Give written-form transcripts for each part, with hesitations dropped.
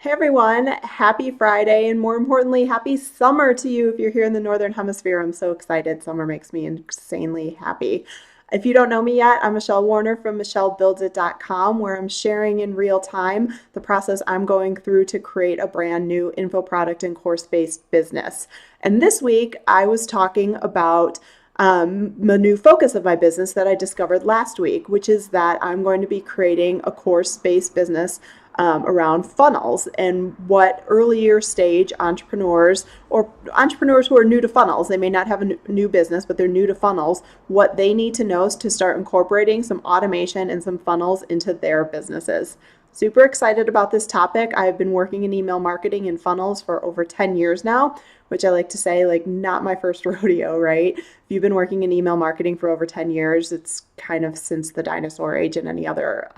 Hey everyone, happy Friday, and more importantly, happy summer to you if you're here in the Northern Hemisphere. I'm so excited. Summer makes me insanely happy. If you don't know me yet, I'm Michelle Warner from MichelleBuildsIt.com, where I'm sharing in real time the process I'm going through to create a brand new info product and course-based business. And this week, I was talking about the new focus of my business that I discovered last week, which is that I'm going to be creating a course-based business around funnels and what earlier stage entrepreneurs or entrepreneurs who are new to funnels, they may not have a new business, but they're new to funnels, what they need to know to start incorporating some automation and some funnels into their businesses. Super excited about this topic. I've been working in email marketing and funnels for over 10 years now, which I like to say, like, not my first rodeo, right? If you've been working in email marketing for over 10 years, it's kind of since the dinosaur age in any other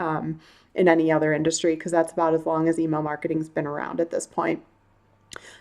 industry, because that's about as long as email marketing's been around at this point.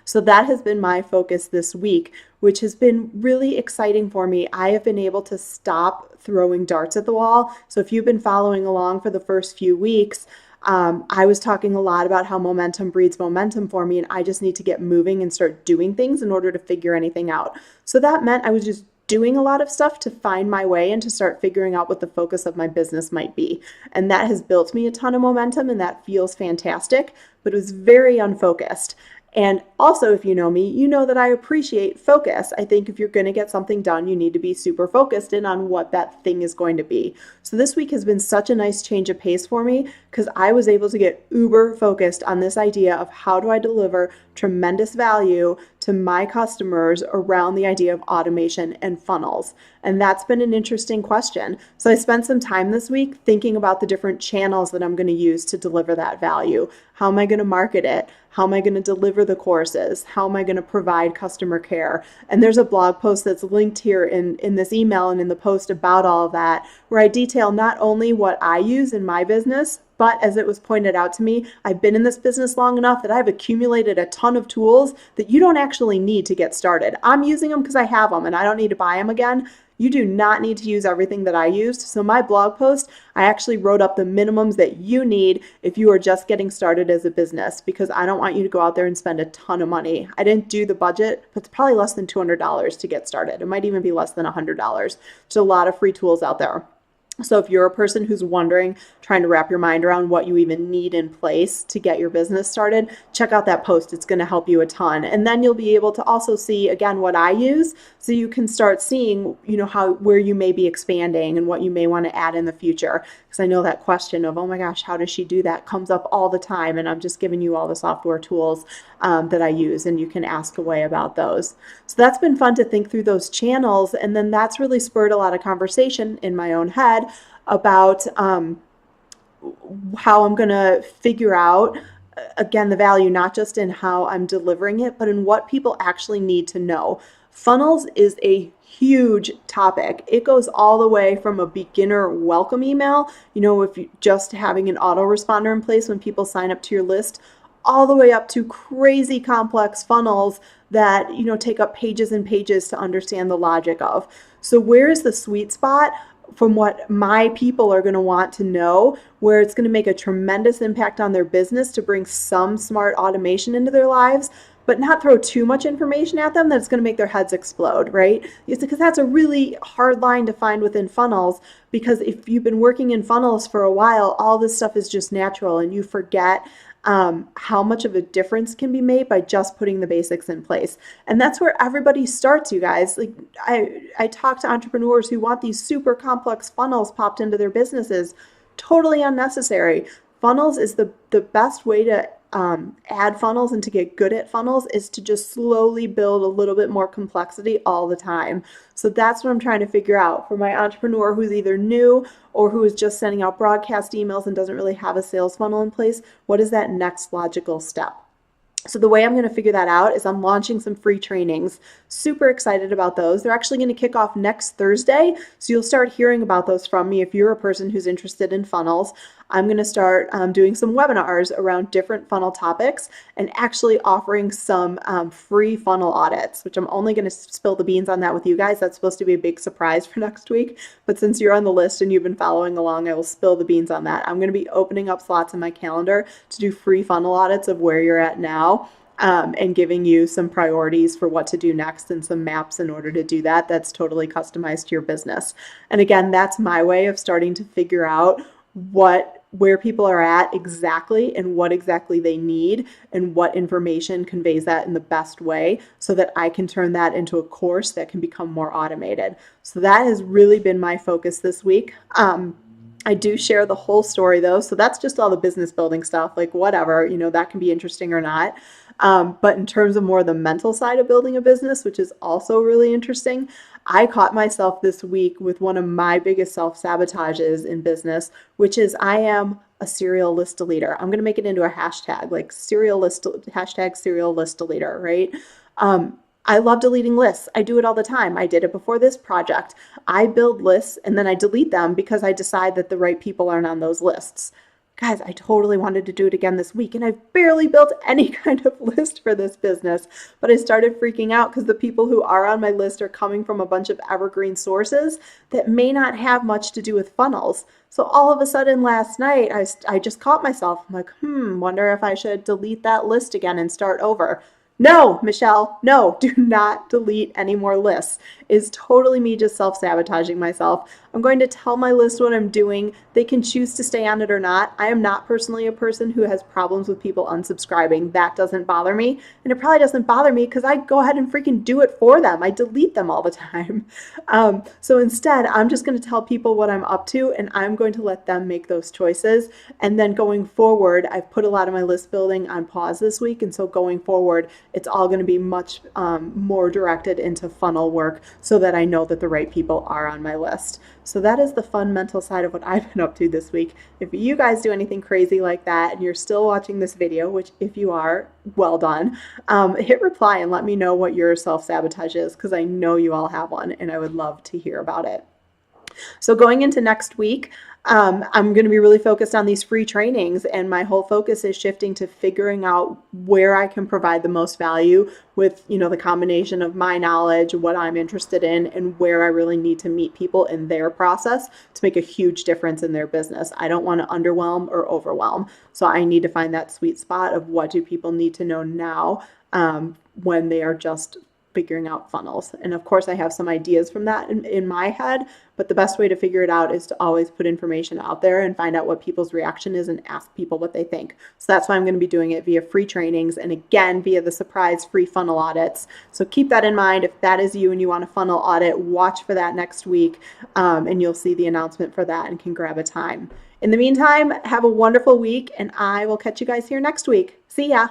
So that has been my focus this week, which has been really exciting for me. I have been able to stop throwing darts at the wall. So if you've been following along for the first few weeks, I was talking a lot about how momentum breeds momentum for me, and I just need to get moving and start doing things in order to figure anything out. So that meant I was just doing a lot of stuff to find my way and to start figuring out what the focus of my business might be. And that has built me a ton of momentum, and that feels fantastic, but it was very unfocused. And also, if you know me, you know that I appreciate focus. I think if you're going to get something done, you need to be super focused in on what that thing is going to be. So this week has been such a nice change of pace for me because I was able to get uber focused on this idea of how do I deliver tremendous value to my customers around the idea of automation and funnels. And that's been an interesting question. So I spent some time this week thinking about the different channels that I'm going to use to deliver that value. How am I going to market it? How am I going to deliver the courses? How am I going to provide customer care? And there's a blog post that's linked here in this email and in the post about all of that, where I detail not only what I use in my business, but as it was pointed out to me, I've been in this business long enough that I've accumulated a ton of tools that you don't actually need to get started. I'm using them because I have them and I don't need to buy them again. You do not need to use everything that I used. So my blog post, I actually wrote up the minimums that you need if you are just getting started as a business, because I don't want you to go out there and spend a ton of money. I didn't do the budget, but it's probably less than $200 to get started. It might even be less than $100. There's a lot of free tools out there. So if you're a person who's wondering, trying to wrap your mind around what you even need in place to get your business started, check out that post. It's going to help you a ton. And then you'll be able to also see, again, what I use, so you can start seeing, where you may be expanding and what you may want to add in the future. Because I know that question of, oh my gosh, how does she do that, comes up all the time. And I'm just giving you all the software tools that I use, and you can ask away about those. So that's been fun to think through those channels. And then that's really spurred a lot of conversation in my own head about how I'm going to figure out, again, the value, not just in how I'm delivering it, but in what people actually need to know. Funnels is a huge topic. It goes all the way from a beginner welcome email, if you just having an autoresponder in place when people sign up to your list, all the way up to crazy complex funnels that, take up pages and pages to understand the logic of. So where is the sweet spot from what my people are going to want to know, where it's going to make a tremendous impact on their business to bring some smart automation into their lives, but not throw too much information at them that it's going to make their heads explode, right? It's because that's a really hard line to find within funnels, because if you've been working in funnels for a while, all this stuff is just natural and you forget how much of a difference can be made by just putting the basics in place. And that's where everybody starts, you guys. Like I talk to entrepreneurs who want these super complex funnels popped into their businesses. Totally unnecessary. Funnels is the best way to add funnels and to get good at funnels is to just slowly build a little bit more complexity all the time. So that's what I'm trying to figure out for my entrepreneur who's either new or who is just sending out broadcast emails and doesn't really have a sales funnel in place. What is that next logical step? So the way I'm going to figure that out is I'm launching some free trainings. Super excited about those. They're actually going to kick off next Thursday. So you'll start hearing about those from me if you're a person who's interested in funnels. I'm going to start doing some webinars around different funnel topics and actually offering some free funnel audits, which I'm only going to spill the beans on that with you guys. That's supposed to be a big surprise for next week. But since you're on the list and you've been following along, I will spill the beans on that. I'm going to be opening up slots in my calendar to do free funnel audits of where you're at now. And giving you some priorities for what to do next and some maps in order to do that. That's totally customized to your business. And again, that's my way of starting to figure out where people are at exactly and what exactly they need and what information conveys that in the best way so that I can turn that into a course that can become more automated. So that has really been my focus this week. I do share the whole story though. So that's just all the business building stuff, like whatever, that can be interesting or not. But in terms of more the mental side of building a business, which is also really interesting, I caught myself this week with one of my biggest self-sabotages in business, which is I am a serial list deleter. I'm going to make it into a hashtag, like hashtag serial list deleter, right? I love deleting lists. I do it all the time. I did it before this project. I build lists and then I delete them because I decide that the right people aren't on those lists. Guys, I totally wanted to do it again this week and I've barely built any kind of list for this business, but I started freaking out because the people who are on my list are coming from a bunch of evergreen sources that may not have much to do with funnels. So all of a sudden last night, I just caught myself. I'm like, wonder if I should delete that list again and start over. No, Michelle, no, do not delete any more lists. It's totally me just self-sabotaging myself. I'm going to tell my list what I'm doing. They can choose to stay on it or not. I am not personally a person who has problems with people unsubscribing. That doesn't bother me. And it probably doesn't bother me because I go ahead and freaking do it for them. I delete them all the time. So instead, I'm just going to tell people what I'm up to and I'm going to let them make those choices. And then going forward, I've put a lot of my list building on pause this week. And so going forward, it's all going to be much more directed into funnel work so that I know that the right people are on my list. So that is the fun mental side of what I've been up to this week. If you guys do anything crazy like that and you're still watching this video, which if you are, well done, hit reply and let me know what your self-sabotage is because I know you all have one and I would love to hear about it. So going into next week, I'm going to be really focused on these free trainings and my whole focus is shifting to figuring out where I can provide the most value with, the combination of my knowledge, what I'm interested in, and where I really need to meet people in their process to make a huge difference in their business. I don't want to underwhelm or overwhelm. So I need to find that sweet spot of what do people need to know now when they are just figuring out funnels. And of course I have some ideas from that in my head, but the best way to figure it out is to always put information out there and find out what people's reaction is and ask people what they think. So that's why I'm going to be doing it via free trainings and again via the surprise free funnel audits. So keep that in mind. If that is you and you want a funnel audit, watch for that next week and you'll see the announcement for that and can grab a time. In the meantime, have a wonderful week and I will catch you guys here next week. See ya.